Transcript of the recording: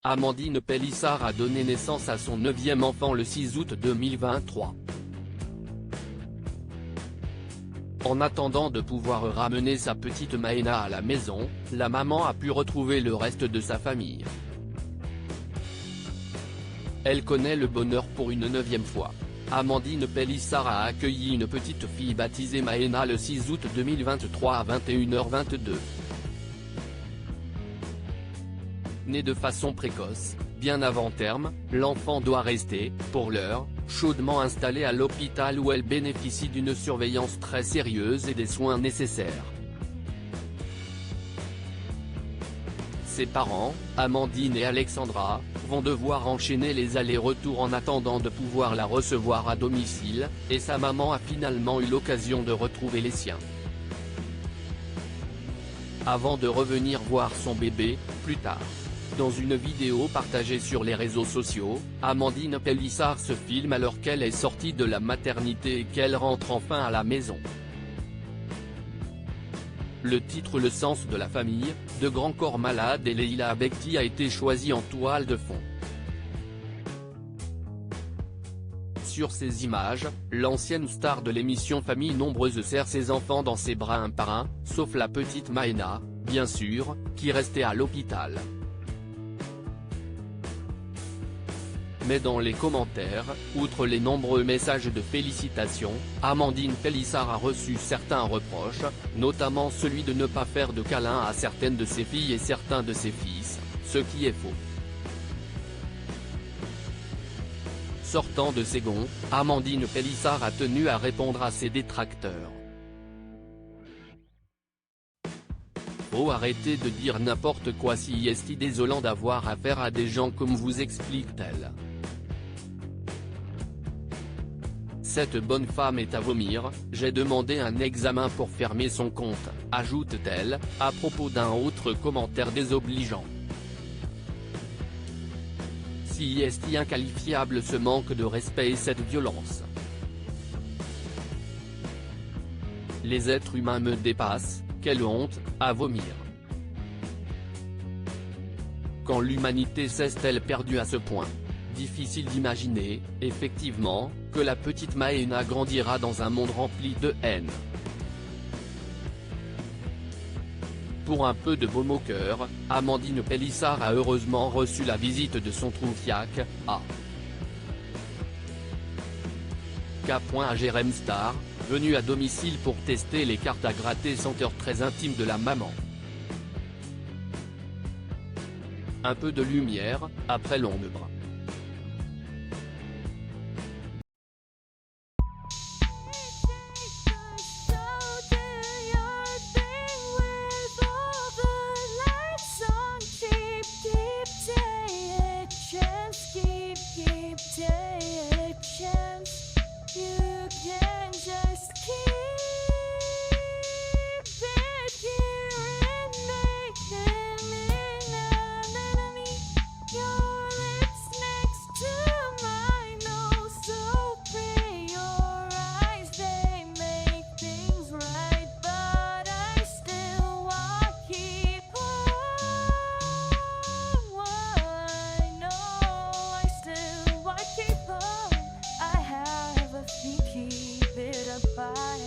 Amandine Pélissard a donné naissance à son 9e enfant le 6 août 2023. En attendant de pouvoir ramener sa petite Maëna à la maison, la maman a pu retrouver le reste de sa famille. Elle connaît le bonheur pour une 9e fois. Amandine Pélissard a accueilli une petite fille baptisée Maëna le 6 août 2023 à 21h22. Née de façon précoce, bien avant terme, l'enfant doit rester, pour l'heure, chaudement installée à l'hôpital où elle bénéficie d'une surveillance très sérieuse et des soins nécessaires. Ses parents, Amandine et Alexandra, vont devoir enchaîner les allers-retours en attendant de pouvoir la recevoir à domicile, et sa maman a finalement eu l'occasion de retrouver les siens. Avant de revenir voir son bébé, plus tard. Dans une vidéo partagée sur les réseaux sociaux, Amandine Pélissard se filme alors qu'elle est sortie de la maternité et qu'elle rentre enfin à la maison. Le titre Le sens de la famille, de Grand Corps Malade et Leila Abekti a été choisi en toile de fond. Sur ces images, l'ancienne star de l'émission Famille Nombreuse serre ses enfants dans ses bras un par un, sauf la petite Maëna, bien sûr, qui restait à l'hôpital. Mais dans les commentaires, outre les nombreux messages de félicitations, Amandine Pélissard a reçu certains reproches, notamment celui de ne pas faire de câlins à certaines de ses filles et certains de ses fils, ce qui est faux. Sortant de ses gonds, Amandine Pélissard a tenu à répondre à ses détracteurs. Faut arrêter de dire n'importe quoi, si est désolant d'avoir affaire à des gens comme vous, explique-t-elle. Cette bonne femme est à vomir, j'ai demandé un examen pour fermer son compte, ajoute-t-elle, à propos d'un autre commentaire désobligeant. Si est inqualifiable ce manque de respect et cette violence. Les êtres humains me dépassent, quelle honte, à vomir. Quand l'humanité s'est-elle perdue à ce point? Difficile d'imaginer, effectivement, que la petite Maëna grandira dans un monde rempli de haine. Pour un peu de baume au cœur, Amandine Pélissard a heureusement reçu la visite de son troufiac, à K. Jérém Star, venu à domicile pour tester les cartes à gratter senteurs très intimes de la maman. Un peu de lumière, après l'ombre. Keep it apart.